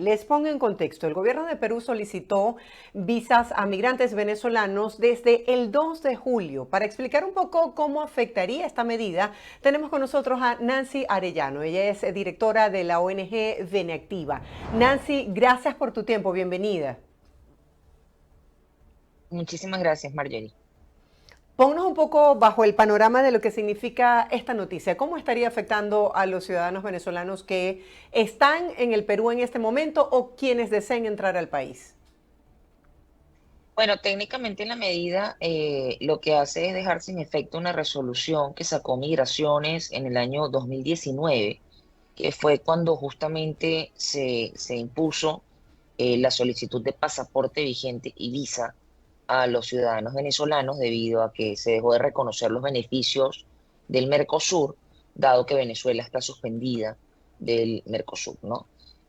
Les pongo en contexto, el gobierno de Perú solicitó visas a migrantes venezolanos desde el 2 de julio. Para explicar un poco cómo afectaría esta medida, tenemos con nosotros a Nancy Arellano. Ella es directora de la ONG Veneactiva. Nancy, gracias por tu tiempo, bienvenida. Muchísimas gracias, Marjorie. Ponnos un poco bajo el panorama de lo que significa esta noticia. ¿Cómo estaría afectando a los ciudadanos venezolanos que están en el Perú en este momento o quienes deseen entrar al país? Bueno, técnicamente la medida lo que hace es dejar sin efecto una resolución que sacó Migraciones en el año 2019, que fue cuando justamente se impuso la solicitud de pasaporte vigente y visa a los ciudadanos venezolanos debido a que se dejó de reconocer los beneficios del Mercosur, dado que Venezuela está suspendida del Mercosur, ¿no?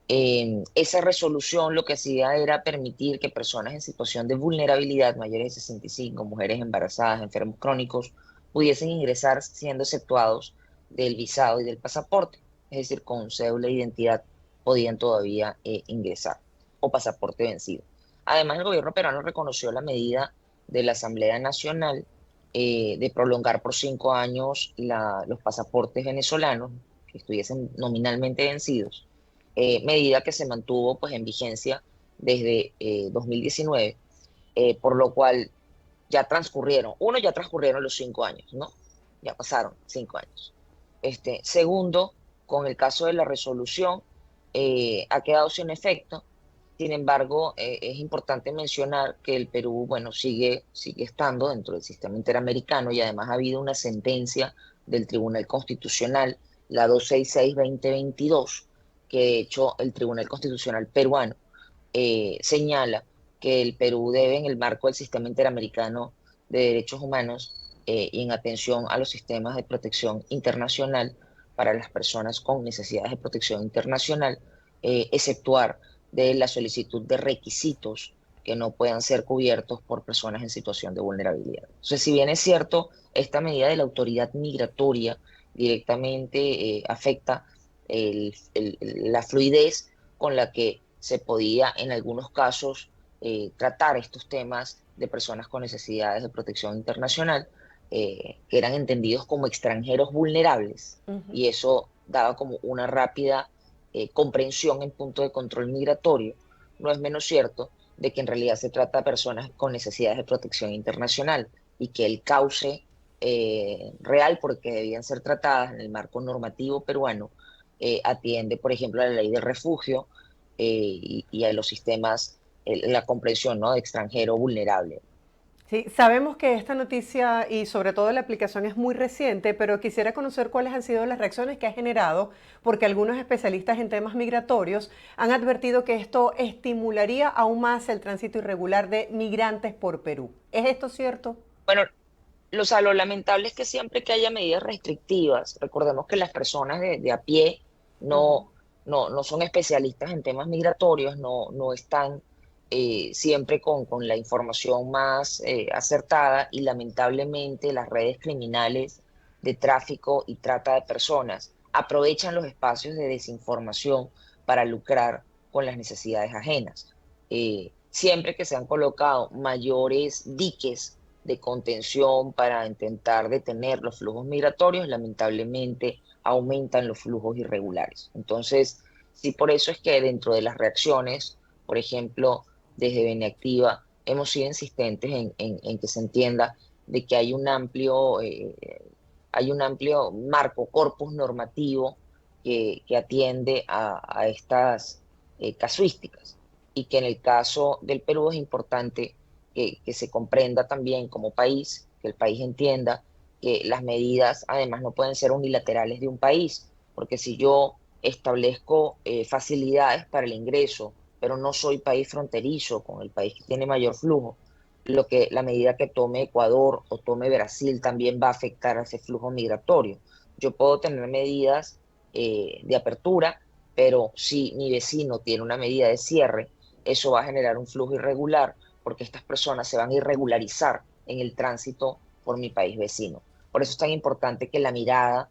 Esa resolución lo que hacía era permitir que personas en situación de vulnerabilidad, mayores de 65, mujeres embarazadas, enfermos crónicos, pudiesen ingresar siendo exceptuados del visado y del pasaporte, es decir, con cédula de identidad podían todavía ingresar, o pasaporte vencido. Además, el gobierno peruano reconoció la medida de la Asamblea Nacional de prolongar por 5 años los pasaportes venezolanos que estuviesen nominalmente vencidos, medida que se mantuvo pues en vigencia desde 2019, por lo cual ya transcurrieron los 5 años, ¿no? Ya pasaron 5 años. Segundo, con el caso de la resolución, ha quedado sin efecto. Sin embargo, es importante mencionar que el Perú, bueno, sigue estando dentro del sistema interamericano y además ha habido una sentencia del Tribunal Constitucional, la 266-2022, que de hecho el Tribunal Constitucional peruano señala que el Perú debe, en el marco del sistema interamericano de derechos humanos y en atención a los sistemas de protección internacional para las personas con necesidades de protección internacional, exceptuar de la solicitud de requisitos que no puedan ser cubiertos por personas en situación de vulnerabilidad. Entonces, si bien es cierto, esta medida de la autoridad migratoria directamente afecta la fluidez con la que se podía en algunos casos tratar estos temas de personas con necesidades de protección internacional, que eran entendidos como extranjeros vulnerables, y eso daba como una rápida comprensión en punto de control migratorio. No es menos cierto de que en realidad se trata de personas con necesidades de protección internacional y que el cauce real porque debían ser tratadas en el marco normativo peruano atiende, por ejemplo, a la ley del refugio y a los sistemas, la comprensión, ¿no?, de extranjero vulnerable. Sí, sabemos que esta noticia y sobre todo la aplicación es muy reciente, pero quisiera conocer cuáles han sido las reacciones que ha generado, porque algunos especialistas en temas migratorios han advertido que esto estimularía aún más el tránsito irregular de migrantes por Perú. ¿Es esto cierto? Bueno, lo lamentable es que siempre que haya medidas restrictivas, recordemos que las personas de a pie Ujú. no son especialistas en temas migratorios, no están siempre con la información más acertada, y lamentablemente las redes criminales de tráfico y trata de personas aprovechan los espacios de desinformación para lucrar con las necesidades ajenas. Siempre que se han colocado mayores diques de contención para intentar detener los flujos migratorios, lamentablemente aumentan los flujos irregulares. Entonces, sí, por eso es que dentro de las reacciones, por ejemplo, desde Beneactiva, hemos sido insistentes en que se entienda de que hay un amplio marco, corpus normativo que atiende a estas casuísticas, y que en el caso del Perú es importante que se comprenda también como país, que el país entienda que las medidas además no pueden ser unilaterales de un país, porque si yo establezco facilidades para el ingreso, pero no soy país fronterizo con el país que tiene mayor flujo, la medida que tome Ecuador o tome Brasil también va a afectar a ese flujo migratorio. Yo puedo tener medidas de apertura, pero si mi vecino tiene una medida de cierre, eso va a generar un flujo irregular porque estas personas se van a irregularizar en el tránsito por mi país vecino. Por eso es tan importante que la mirada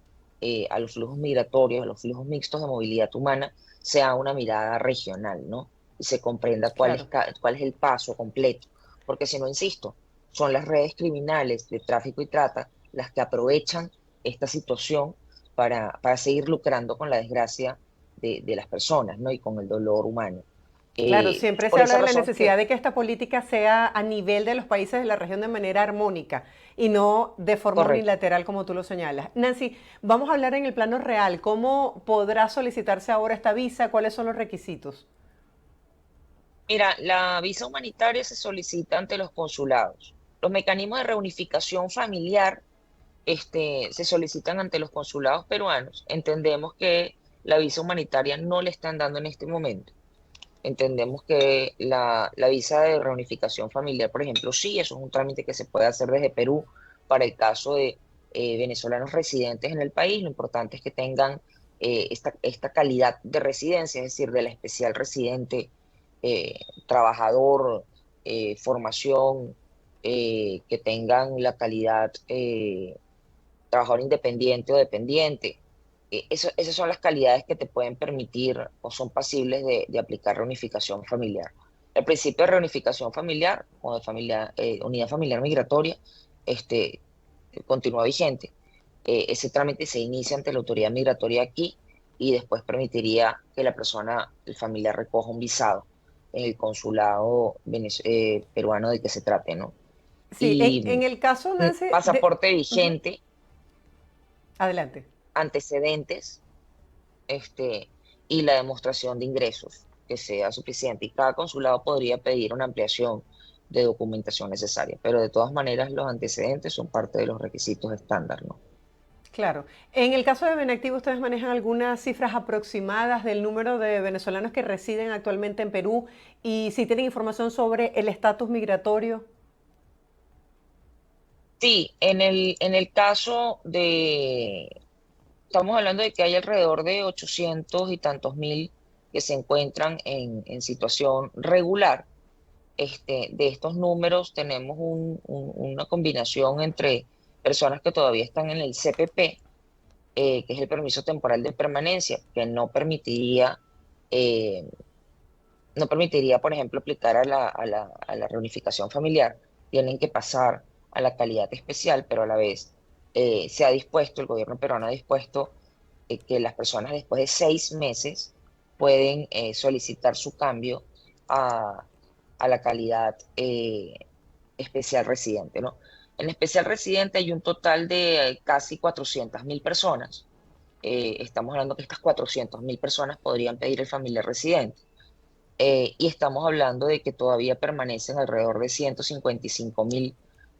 a los flujos migratorios, a los flujos mixtos de movilidad humana, sea una mirada regional, ¿no? Y se comprenda Claro. cuál es el paso completo. Porque si no, insisto, son las redes criminales de tráfico y trata las que aprovechan esta situación para seguir lucrando con la desgracia de las personas, ¿no? Y con el dolor humano. Claro, siempre se Por habla esa de la razón es necesidad que, de que esta política sea a nivel de los países de la región de manera armónica y no de forma correcto. unilateral como tú lo señalas. Nancy, vamos a hablar en el plano real. ¿Cómo podrá solicitarse ahora esta visa? ¿Cuáles son los requisitos? Mira, la visa humanitaria se solicita ante los consulados. Los mecanismos de reunificación familiar se solicitan ante los consulados peruanos. Entendemos que la visa humanitaria no le están dando en este momento. Entendemos que la visa de reunificación familiar, por ejemplo, sí, eso es un trámite que se puede hacer desde Perú para el caso de venezolanos residentes en el país. Lo importante es que tengan esta calidad de residencia, es decir, de la especial residente, trabajador, formación, que tengan la calidad trabajador independiente o dependiente. Esas son las calidades que te pueden permitir o son pasibles de aplicar reunificación familiar. El principio de reunificación familiar o de unidad familiar migratoria este, continúa vigente. Ese trámite se inicia ante la autoridad migratoria aquí y después permitiría que la persona, el familiar, recoja un visado en el consulado peruano de que se trate, ¿no? Sí, en Y el caso, Nancy, pasaporte Ujú. vigente, Adelante. antecedentes, este, y la demostración de ingresos que sea suficiente. Y cada consulado podría pedir una ampliación de documentación necesaria, pero de todas maneras los antecedentes son parte de los requisitos estándar, ¿no? Claro. En el caso de Benactivo, ¿ustedes manejan algunas cifras aproximadas del número de venezolanos que residen actualmente en Perú y si tienen información sobre el estatus migratorio? Sí, en el caso estamos hablando de que hay alrededor de 800 y tantos mil que se encuentran en situación regular. De estos números tenemos una combinación entre personas que todavía están en el CPP, que es el permiso temporal de permanencia, que eh, no permitiría, por ejemplo, aplicar a la reunificación familiar. Tienen que pasar a la calidad especial, pero a la vez se ha dispuesto, el gobierno peruano ha dispuesto que las personas después de 6 meses pueden solicitar su cambio a la calidad especial residente, ¿no? En especial residente hay un total de casi 400.000 personas. Estamos hablando que estas 400.000 personas podrían pedir el familiar residente. Y estamos hablando de que todavía permanecen alrededor de 155.000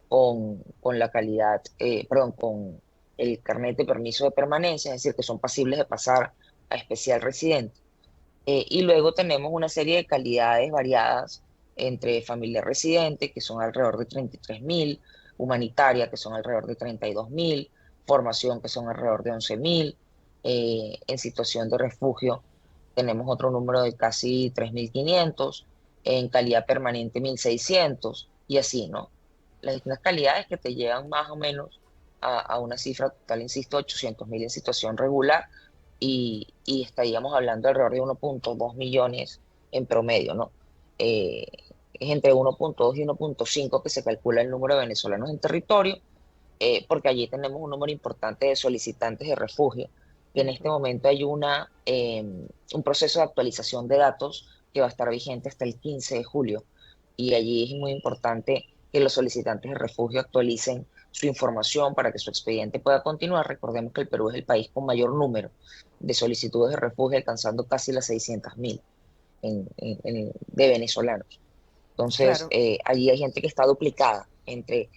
con la calidad, perdón, con el carnet de permiso de permanencia, es decir, que son pasibles de pasar a especial residente. Y luego tenemos una serie de calidades variadas entre familia residente, que son alrededor de 33.000, humanitaria, que son alrededor de 32.000, formación, que son alrededor de 11.000, en situación de refugio tenemos otro número de casi 3.500, en calidad permanente 1.600, y así, ¿no? Las distintas calidades que te llevan más o menos a una cifra total, insisto, 800.000 en situación regular, y estaríamos hablando alrededor de 1,2 millones en promedio, ¿no? Eh, es entre 1,2 y 1,5 que se calcula el número de venezolanos en territorio, porque allí tenemos un número importante de solicitantes de refugio, y en este momento hay un proceso de actualización de datos que va a estar vigente hasta el 15 de julio, y allí es muy importante que los solicitantes de refugio actualicen su información para que su expediente pueda continuar. Recordemos que el Perú es el país con mayor número de solicitudes de refugio, alcanzando casi las 600.000 de venezolanos. Entonces, Claro. allí hay gente que está duplicada entre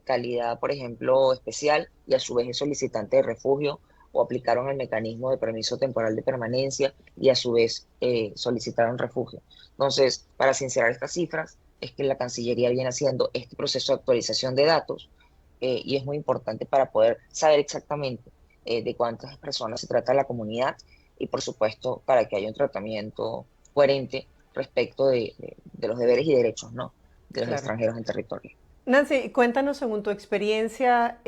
calidad, por ejemplo, especial, y a su vez es solicitante de refugio, o aplicaron el mecanismo de permiso temporal de permanencia y a su vez solicitaron refugio. Entonces, para sincerar estas cifras, es que la Cancillería viene haciendo este proceso de actualización de datos, y es muy importante para poder saber exactamente de cuántas personas se trata la comunidad, y por supuesto para que haya un tratamiento coherente respecto de los deberes y derechos, ¿no? De los Claro. extranjeros en territorio. Nancy, cuéntanos según tu experiencia,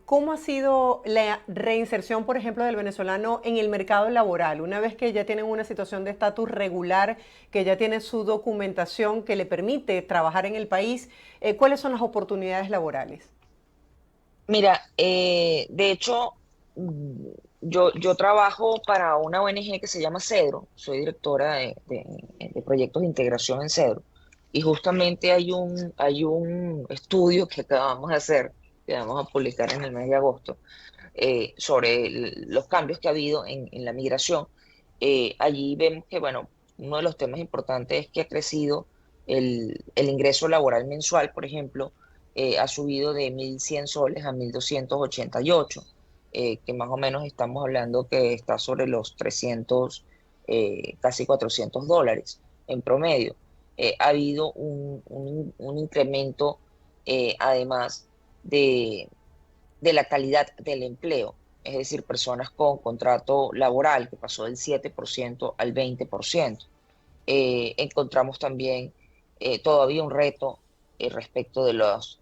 ¿cómo ha sido la reinserción, por ejemplo, del venezolano en el mercado laboral? Una vez que ya tienen una situación de estatus regular, que ya tienen su documentación que le permite trabajar en el país, ¿cuáles son las oportunidades laborales? Mira, de hecho, mm, yo trabajo para una ONG que se llama Cedro, soy directora de proyectos de integración en Cedro, y justamente hay un estudio que acabamos de hacer, que vamos a publicar en el mes de agosto, sobre los cambios que ha habido en la migración. Allí vemos que, bueno, uno de los temas importantes es que ha crecido el ingreso laboral mensual, por ejemplo, ha subido de 1.100 soles a 1.288, que más o menos estamos hablando que está sobre los 300, casi $400 en promedio. Ha habido un incremento, además de la calidad del empleo, es decir, personas con contrato laboral que pasó del 7% al 20%. Encontramos también todavía un reto respecto de los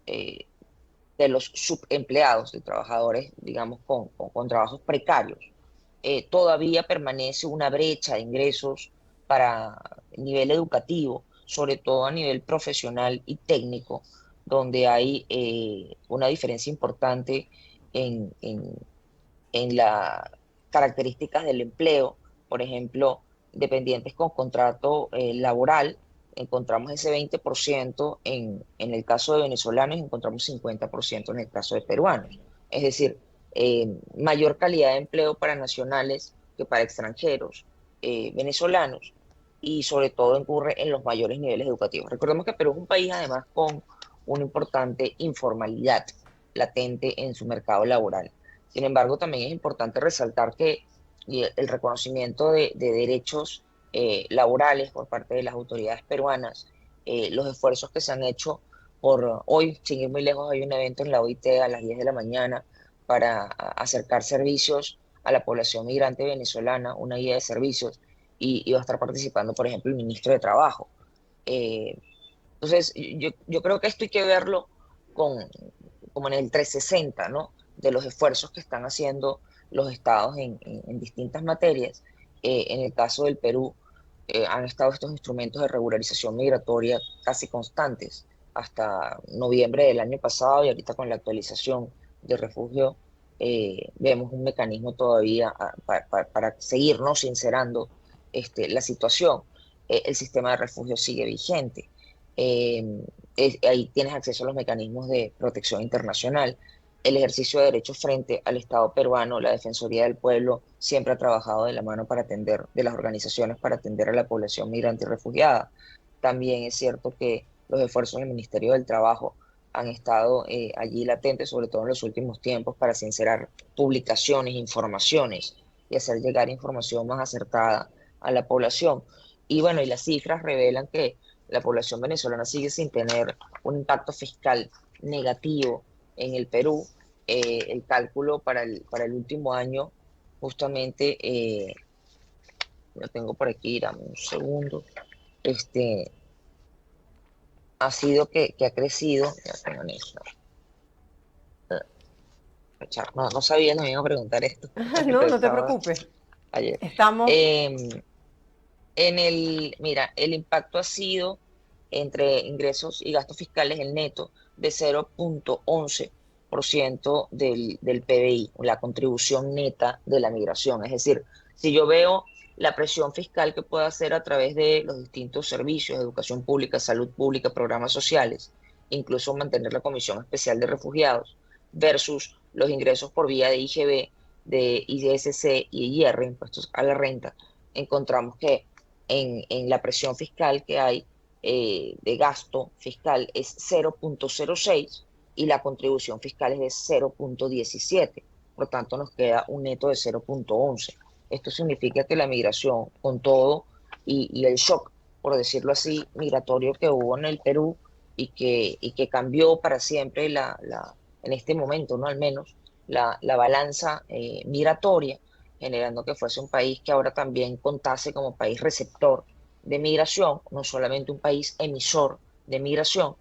subempleados, de trabajadores, digamos, con trabajos precarios. Todavía permanece una brecha de ingresos para nivel educativo, sobre todo a nivel profesional y técnico, donde hay una diferencia importante en las características del empleo. Por ejemplo, dependientes con contrato laboral, encontramos ese 20% en el caso de venezolanos y encontramos 50% en el caso de peruanos. Es decir, mayor calidad de empleo para nacionales que para extranjeros, venezolanos, y sobre todo ocurre en los mayores niveles educativos. Recordemos que Perú es un país además con una importante informalidad latente en su mercado laboral. Sin embargo, también es importante resaltar que el reconocimiento de derechos laborales por parte de las autoridades peruanas, los esfuerzos que se han hecho por hoy, sin ir muy lejos, hay un evento en la OIT a las 10 de la mañana para acercar servicios a la población migrante venezolana, una guía de servicios, y va a estar participando, por ejemplo, el ministro de Trabajo. Eh, entonces, yo creo que esto hay que verlo con, como en el 360, ¿no? De los esfuerzos que están haciendo los estados en distintas materias. En el caso del Perú, han estado estos instrumentos de regularización migratoria casi constantes hasta noviembre del año pasado, y ahorita con la actualización de refugio vemos un mecanismo todavía para seguirnos sincerando la situación. El sistema de refugio sigue vigente. eh, Ahí tienes acceso a los mecanismos de protección internacional. El ejercicio de derechos frente al Estado peruano, la Defensoría del Pueblo siempre ha trabajado de la mano para atender, de las organizaciones para atender a la población migrante y refugiada. También es cierto que los esfuerzos del Ministerio del Trabajo han estado allí latentes, sobre todo en los últimos tiempos, para sincerar publicaciones, informaciones y hacer llegar información más acertada a la población. Y bueno, y las cifras revelan que la población venezolana sigue sin tener un impacto fiscal negativo en el Perú. El cálculo para el último año, justamente, lo tengo por aquí, dame un segundo, este, ha sido que ha crecido, ya tengo en eso, no, no sabía, no me iba a preguntar esto, No, justamente no te estaba preocupes. ayer. Estamos. Em, mira, el impacto ha sido entre ingresos y gastos fiscales, el neto, de 0,11% del PBI, la contribución neta de la migración. Es decir, si yo veo la presión fiscal que puedo hacer a través de los distintos servicios, educación pública, salud pública, programas sociales, incluso mantener la Comisión Especial de Refugiados, versus los ingresos por vía de IGB, de ISC y IR, impuestos a la renta, encontramos que en la presión fiscal que hay de gasto fiscal es 0,06 y la contribución fiscal es de 0,17. Por tanto, nos queda un neto de 0,11. Esto significa que la migración, con todo y el shock, por decirlo así, migratorio que hubo en el Perú y que cambió para siempre en este momento, ¿no? Al menos la balanza migratoria, generando que fuese un país que ahora también contase como país receptor de migración, no solamente un país emisor de migración.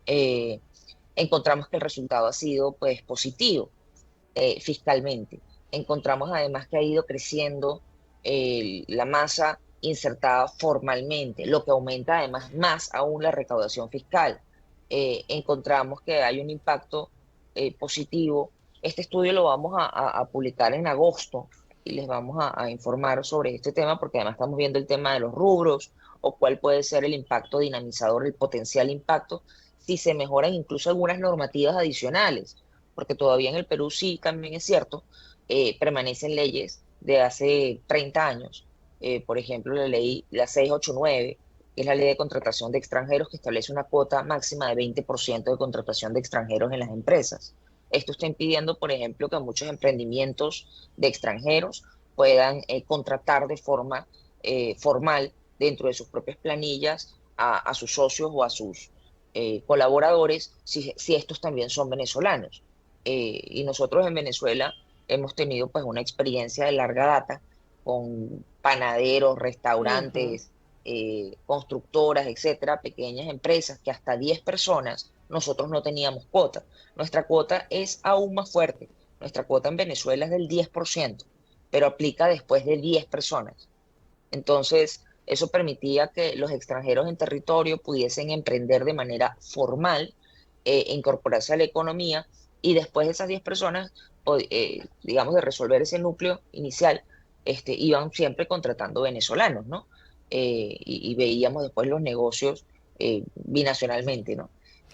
eh, encontramos que el resultado ha sido pues positivo fiscalmente. Encontramos además que ha ido creciendo la masa insertada formalmente, lo que aumenta además más aún la recaudación fiscal. Encontramos que hay un impacto positivo. Este estudio lo vamos a publicar en agosto y les vamos a informar sobre este tema porque además estamos viendo el tema de los rubros o cuál puede ser el impacto dinamizador, el potencial impacto, si se mejoran incluso algunas normativas adicionales, porque todavía en el Perú sí, también es cierto, permanecen leyes de hace 30 años. Por ejemplo, la 689, que es la ley de contratación de extranjeros, que establece una cuota máxima de 20% de contratación de extranjeros en las empresas. Esto está impidiendo, por ejemplo, que muchos emprendimientos de extranjeros puedan contratar de forma formal dentro de sus propias planillas a sus socios o a sus colaboradores si estos también son venezolanos. Y nosotros en Venezuela hemos tenido pues una experiencia de larga data con panaderos, Ujú. restaurantes, constructoras, etcétera, pequeñas empresas que hasta 10 personas nosotros no teníamos cuota. Nuestra cuota es aún más fuerte. Nuestra cuota en Venezuela es del 10%, pero aplica después de 10 personas. Entonces, eso permitía que los extranjeros en territorio pudiesen emprender de manera formal, incorporarse a la economía y después de esas 10 personas, digamos, de resolver ese núcleo inicial, iban siempre contratando venezolanos, ¿no? Y veíamos después los negocios binacionalmente, ¿no?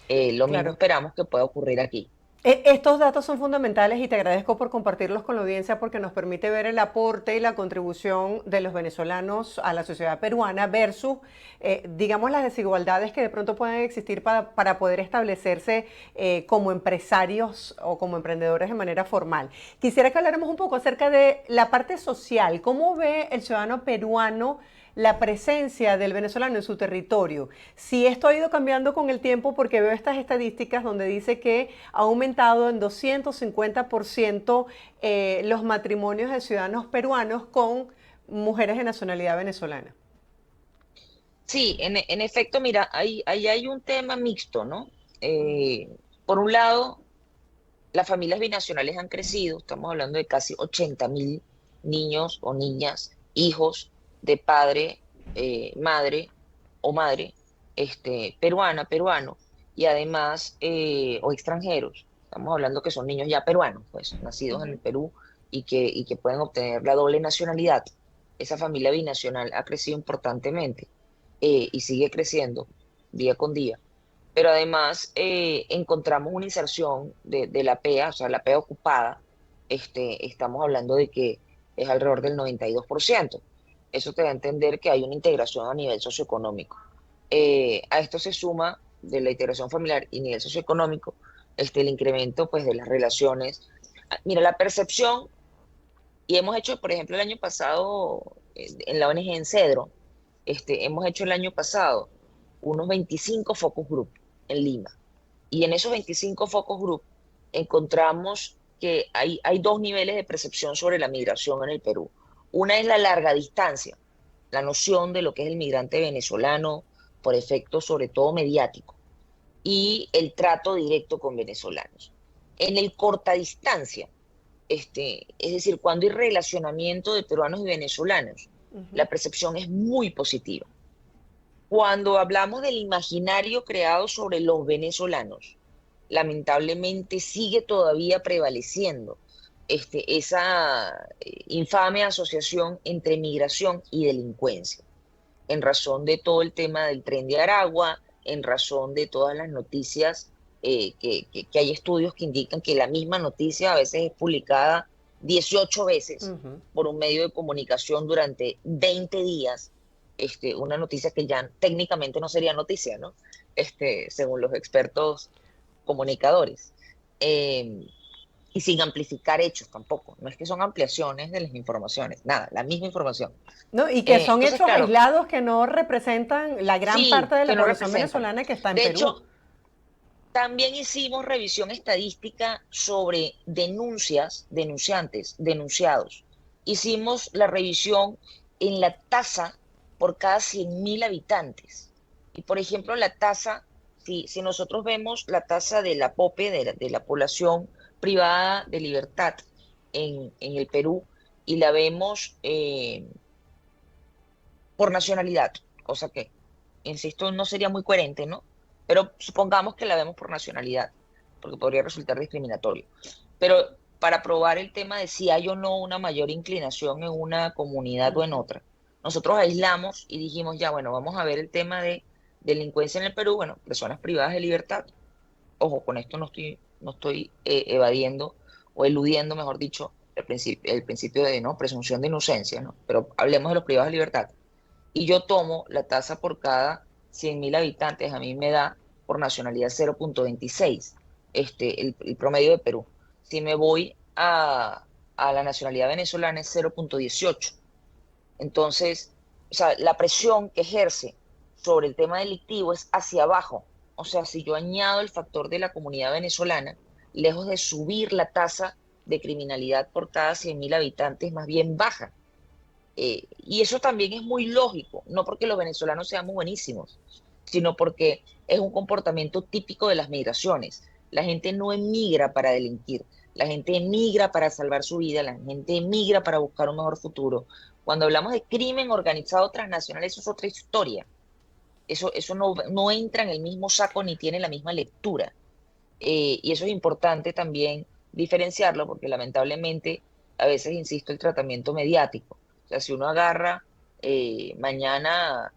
Lo mismo Claro. esperamos que pueda ocurrir aquí. Estos datos son fundamentales y te agradezco por compartirlos con la audiencia porque nos permite ver el aporte y la contribución de los venezolanos a la sociedad peruana versus, digamos, las desigualdades que de pronto pueden existir para poder establecerse como empresarios o como emprendedores de manera formal. Quisiera que habláramos un poco acerca de la parte social. ¿Cómo ve el ciudadano peruano la presencia del venezolano en su territorio? Si esto ha ido cambiando con el tiempo, porque veo estas estadísticas donde dice que ha aumentado en 250% los matrimonios de ciudadanos peruanos con mujeres de nacionalidad venezolana. Sí, en efecto, mira, ahí hay un tema mixto, ¿no? Por un lado, las familias binacionales han crecido, estamos hablando de casi 80.000 niños o niñas, hijos de padre, madre o madre, peruana, peruano, y además, o extranjeros. Estamos hablando que son niños ya peruanos, pues, nacidos en el Perú y que pueden obtener la doble nacionalidad. Esa familia binacional ha crecido importantemente y sigue creciendo día con día, pero además encontramos una inserción de la PEA, o sea, la PEA ocupada, estamos hablando de que es alrededor del 92%. Eso te da a entender que hay una integración a nivel socioeconómico. A esto se suma de la integración familiar y nivel socioeconómico, el incremento pues de las relaciones. Mira, la percepción, y hemos hecho, por ejemplo, el año pasado, en la ONG en Cedro, hemos hecho el año pasado unos 25 focus group en Lima. Y en esos 25 focus group encontramos que hay dos niveles de percepción sobre la migración en el Perú. Una es la larga distancia, la noción de lo que es el migrante venezolano por efecto sobre todo mediático y el trato directo con venezolanos. En el corta distancia, es decir, cuando hay relacionamiento de peruanos y venezolanos, la percepción es muy positiva. Cuando hablamos del imaginario creado sobre los venezolanos, lamentablemente sigue todavía prevaleciendo esa infame asociación entre migración y delincuencia, en razón de todo el tema del Tren de Aragua, en razón de todas las noticias, que hay estudios que indican que la misma noticia a veces es publicada 18 veces Ujú. por un medio de comunicación durante 20 días, una noticia que ya técnicamente no sería noticia, ¿no? Según los expertos comunicadores. Eh, y sin amplificar hechos tampoco. No es que son ampliaciones de las informaciones, nada, la misma información. ¿No? Y que son Entonces, hechos claro, aislados que no representan la gran sí, parte de la que no población representan. venezolana que está en De Perú. hecho, también hicimos revisión estadística sobre denuncias, denunciantes, denunciados. Hicimos la revisión en la tasa por cada 100.000 habitantes. Y, por ejemplo, la tasa si nosotros vemos la tasa de la POPE, de la población privada de libertad en el Perú, y la vemos por nacionalidad, cosa que, insisto, no sería muy coherente, ¿no? Pero supongamos que la vemos por nacionalidad, porque podría resultar discriminatorio. Pero para probar el tema de si hay o no una mayor inclinación en una comunidad o en Ujú. otra, nosotros aislamos y dijimos, ya, bueno, vamos a ver el tema de delincuencia en el Perú, bueno, personas privadas de libertad. Ojo, con esto no estoy evadiendo o eludiendo, mejor dicho, el principio de no presunción de inocencia, ¿no? Pero hablemos de los privados de libertad, y yo tomo la tasa por cada 100.000 habitantes, a mí me da por nacionalidad 0,26, el promedio de Perú. Si me voy a la nacionalidad venezolana es 0,18. Entonces, o sea, la presión que ejerce sobre el tema delictivo es hacia abajo. O sea, si yo añado el factor de la comunidad venezolana, lejos de subir la tasa de criminalidad por cada 100.000 habitantes, más bien baja. Y eso también es muy lógico, no porque los venezolanos seamos buenísimos, sino porque es un comportamiento típico de las migraciones. La gente no emigra para delinquir, la gente emigra para salvar su vida, la gente emigra para buscar un mejor futuro. Cuando hablamos de crimen organizado transnacional, eso es otra historia. Eso no entra en el mismo saco ni tiene la misma lectura. Y eso es importante también diferenciarlo porque lamentablemente a veces, insisto, el tratamiento mediático. O sea, si uno agarra mañana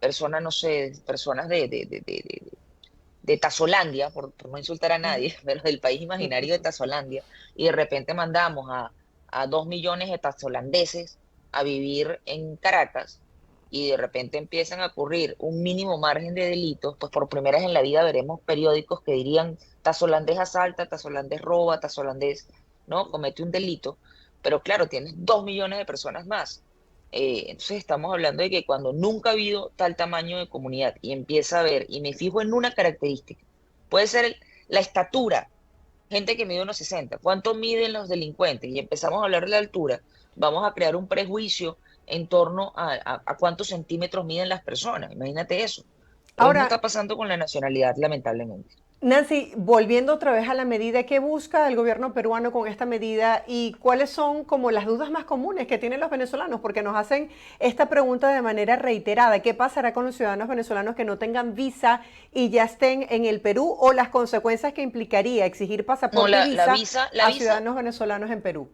personas, no sé, personas de Tazolandia, por no insultar a Ujú. nadie, pero del país imaginario de Tazolandia, y de repente mandamos a 2 millones de tazolandeses a vivir en Caracas, y de repente empiezan a ocurrir un mínimo margen de delitos, pues por primera vez en la vida veremos periódicos que dirían tazolandés asalta, tazolandés roba, tazolandés, ¿no? Comete un delito, pero claro, tienes 2 millones de personas más. Entonces estamos hablando de que cuando nunca ha habido tal tamaño de comunidad y empieza a ver, y me fijo en una característica, puede ser la estatura, gente que mide 1,60, ¿cuánto miden los delincuentes? Y empezamos a hablar de la altura, vamos a crear un prejuicio en torno a cuántos centímetros miden las personas, imagínate eso. Lo mismo Ahora, está pasando con la nacionalidad, lamentablemente. Nancy, volviendo otra vez a la medida, ¿qué busca el gobierno peruano con esta medida y cuáles son como las dudas más comunes que tienen los venezolanos? Porque nos hacen esta pregunta de manera reiterada. ¿Qué pasará con los ciudadanos venezolanos que no tengan visa y ya estén en el Perú o las consecuencias que implicaría exigir No, pasaporte y la visa visa, la a visa, ciudadanos venezolanos en Perú?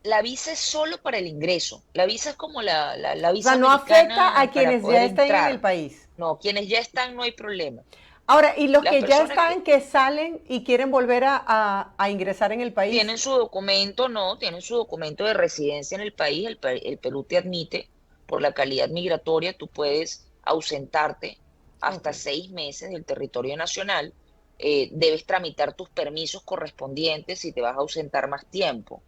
la visa es solo para el ingreso. La visa es como la O sea, visa no afecta a americana para quienes poder ya estén en el entrar. país. No, quienes ya están no hay problema. Ahora, ¿y los Las que ya personas están, que que salen y quieren volver a ingresar en el país? tienen su documento, no, tienen su documento de residencia en el país, el Perú te admite por la calidad migratoria, tú puedes ausentarte Ok. hasta 6 meses del territorio nacional, debes tramitar tus permisos correspondientes si te vas a ausentar más tiempo.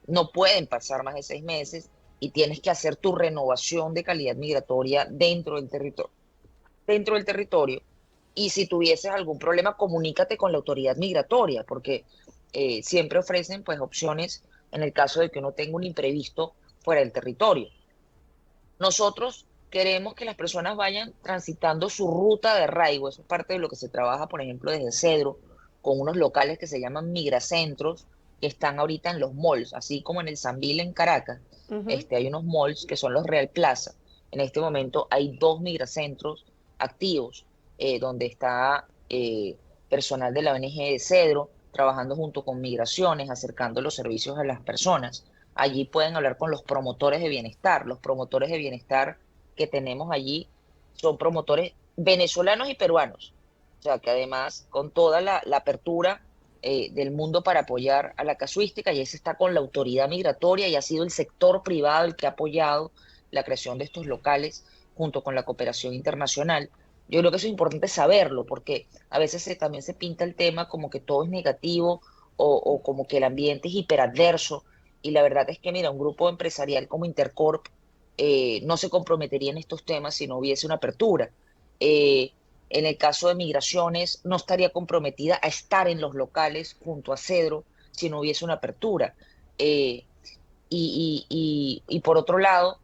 No pueden pasar más de 6 meses y tienes que hacer tu renovación de calidad migratoria dentro del territorio. Y si tuvieses algún problema, comunícate con la autoridad migratoria, porque siempre ofrecen pues opciones en el caso de que uno tenga un imprevisto fuera del territorio. Nosotros queremos que las personas vayan transitando su ruta de arraigo. Eso es parte de lo que se trabaja, por ejemplo, desde Cedro, con unos locales que se llaman migracentros, que están ahorita en los malls, así como en el Sambil en Caracas. Ujú. Hay unos malls que son los Real Plaza. En este momento hay 2 migracentros activos, donde está personal de la ONG de Cedro trabajando junto con migraciones, acercando los servicios a las personas. Allí pueden hablar con los promotores de bienestar. Los promotores de bienestar que tenemos allí son promotores venezolanos y peruanos. O sea, que además, con toda la apertura del mundo para apoyar a la casuística, y ese está con la autoridad migratoria y ha sido el sector privado el que ha apoyado la creación de estos locales junto con la cooperación internacional. Yo creo que eso es importante saberlo, porque a veces también se pinta el tema como que todo es negativo o como que el ambiente es hiperadverso, y la verdad es que, mira, un grupo empresarial como Intercorp no se comprometería en estos temas si no hubiese una apertura. Eh, en el caso de migraciones, no estaría comprometida a estar en los locales junto a Cedro si no hubiese una apertura. Eh, y por otro lado,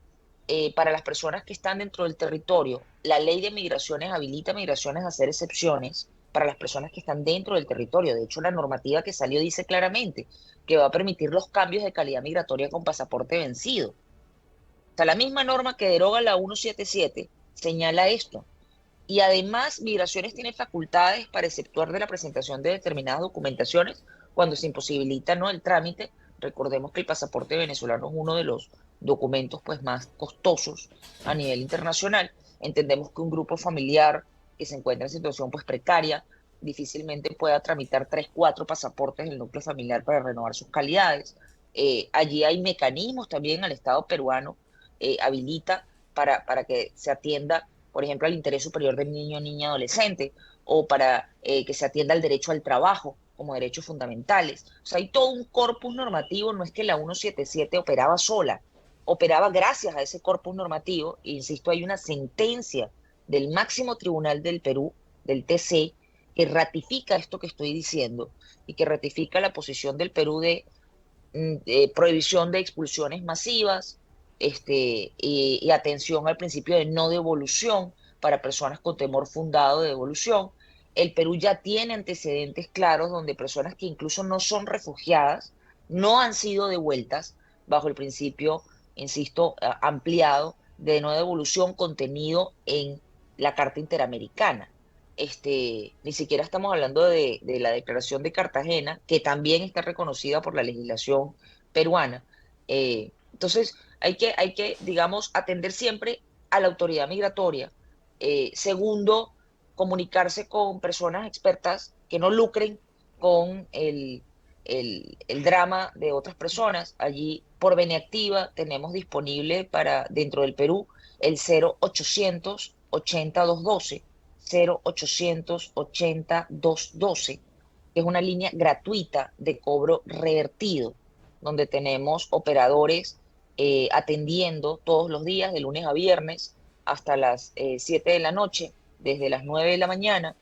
para las personas que están dentro del territorio, la ley de migraciones habilita migraciones a hacer excepciones para las personas que están dentro del territorio. De hecho, la normativa que salió dice claramente que va a permitir los cambios de calidad migratoria con pasaporte vencido. O sea, la misma norma que deroga la 177 señala esto. Y además, Migraciones tiene facultades para exceptuar de la presentación de determinadas documentaciones cuando se imposibilita, ¿no?, el trámite. Recordemos que el pasaporte venezolano es uno de los documentos pues, más costosos a nivel internacional. Entendemos que un grupo familiar que se encuentra en situación pues, precaria difícilmente pueda tramitar 3, 4 pasaportes del núcleo familiar para renovar sus calidades. Allí hay mecanismos también al Estado peruano, habilita para que se atienda, por ejemplo, al interés superior del niño, niña, adolescente, o para que se atienda al derecho al trabajo como derechos fundamentales. O sea, hay todo un corpus normativo, no es que la 177 operaba sola, operaba gracias a ese corpus normativo, e insisto, hay una sentencia del máximo tribunal del Perú, del TC, que ratifica esto que estoy diciendo y que ratifica la posición del Perú de prohibición de expulsiones masivas, y atención al principio de no devolución para personas con temor fundado de devolución. El Perú ya tiene antecedentes claros donde personas que incluso no son refugiadas no han sido devueltas bajo el principio, insisto, ampliado de no devolución contenido en la Carta Interamericana. Ni siquiera estamos hablando de la Declaración de Cartagena, que también está reconocida por la legislación peruana. Entonces, hay que, digamos, atender siempre a la autoridad migratoria. Segundo, comunicarse con personas expertas que no lucren con el drama de otras personas. Allí, por Beneactiva, tenemos disponible para dentro del Perú el 0800 80 212, 0800 80 212, que es una línea gratuita de cobro revertido, donde tenemos operadores atendiendo todos los días, de lunes a viernes, hasta las 7 de la noche, desde las 9 de la mañana.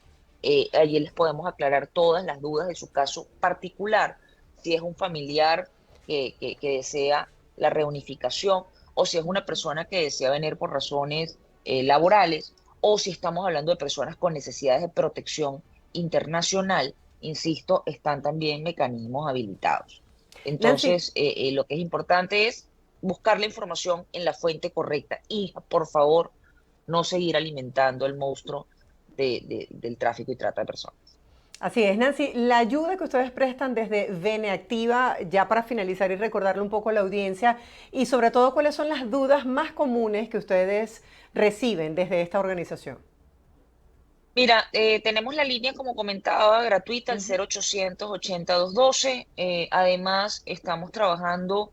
Allí les podemos aclarar todas las dudas de su caso particular, si es un familiar que desea la reunificación, o si es una persona que desea venir por razones laborales, o si estamos hablando de personas con necesidades de protección internacional. Insisto, están también mecanismos habilitados. Nancy, Entonces, lo que es importante es buscar la información en la fuente correcta y, por favor, no seguir alimentando el monstruo del tráfico y trata de personas. así es, Nancy, la ayuda que ustedes prestan desde Vene Activa, ya para finalizar y recordarle un poco a la audiencia, y sobre todo cuáles son las dudas más comunes que ustedes reciben desde esta organización. Mira, tenemos la línea, como comentaba, gratuita, el Ujú. 0800 80 212. Además, estamos trabajando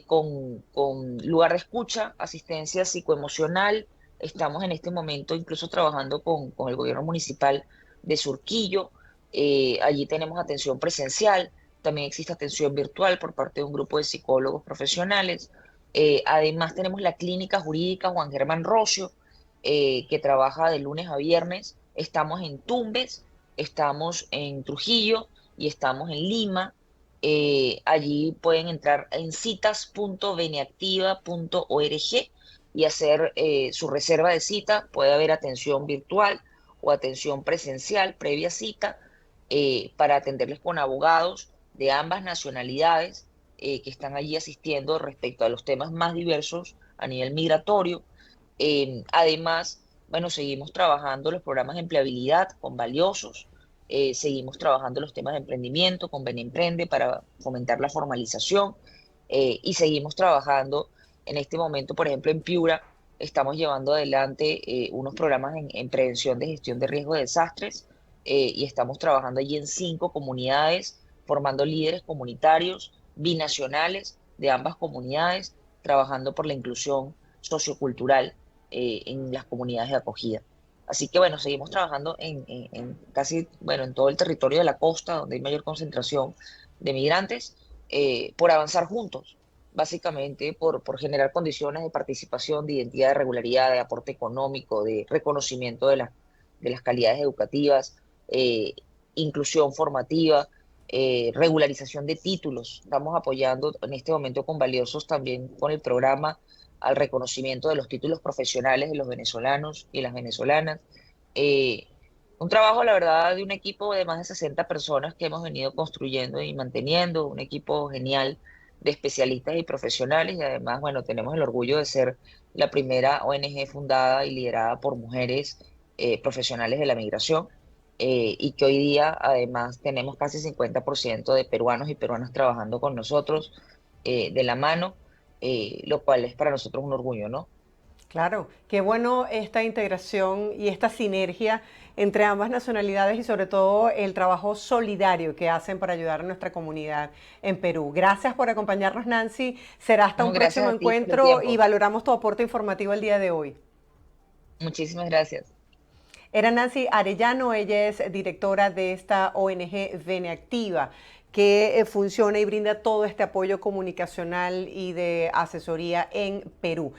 con lugar de escucha, asistencia psicoemocional. Estamos en este momento incluso trabajando con el gobierno municipal de Surquillo. Allí tenemos atención presencial. También existe atención virtual por parte de un grupo de psicólogos profesionales. Además, tenemos la clínica jurídica Juan Germán Rocio, que trabaja de lunes a viernes. Estamos en Tumbes, estamos en Trujillo y estamos en Lima. Allí pueden entrar en citas.veneactiva.org y hacer su reserva de cita. Puede haber atención virtual o atención presencial previa cita, para atenderles con abogados de ambas nacionalidades, que están allí asistiendo respecto a los temas más diversos a nivel migratorio. Además, bueno, seguimos trabajando los programas de empleabilidad con Valiosos, seguimos trabajando los temas de emprendimiento con Benemprende para fomentar la formalización, y seguimos trabajando en este momento, por ejemplo, en Piura, estamos llevando adelante unos programas en prevención de gestión de riesgo de desastres, y estamos trabajando allí en 5 comunidades, formando líderes comunitarios binacionales de ambas comunidades, trabajando por la inclusión sociocultural en las comunidades de acogida. Así que bueno, seguimos trabajando en casi, bueno, en todo el territorio de la costa, donde hay mayor concentración de migrantes, por avanzar juntos, básicamente por generar condiciones de participación, de identidad, de regularidad, de aporte económico, de reconocimiento de las calidades educativas, inclusión formativa, regularización de títulos. Estamos apoyando en este momento con Valiosos también con el programa al reconocimiento de los títulos profesionales de los venezolanos y las venezolanas. Eh, un trabajo, la verdad, de un equipo de más de 60 personas que hemos venido construyendo y manteniendo, un equipo genial de especialistas y profesionales y además, bueno, tenemos el orgullo de ser la primera ONG fundada y liderada por mujeres profesionales de la migración y que hoy día además tenemos casi 50% de peruanos y peruanas trabajando con nosotros de la mano, lo cual es para nosotros un orgullo, ¿no? Claro, qué bueno esta integración y esta sinergia entre ambas nacionalidades y sobre todo el trabajo solidario que hacen para ayudar a nuestra comunidad en Perú. Gracias por acompañarnos, Nancy. Será hasta No, un gracias próximo a ti por el encuentro y tiempo. valoramos tu aporte informativo el día de hoy. Muchísimas gracias. Era Nancy Arellano, ella es directora de esta ONG Veneactiva, que funciona y brinda todo este apoyo comunicacional y de asesoría en Perú.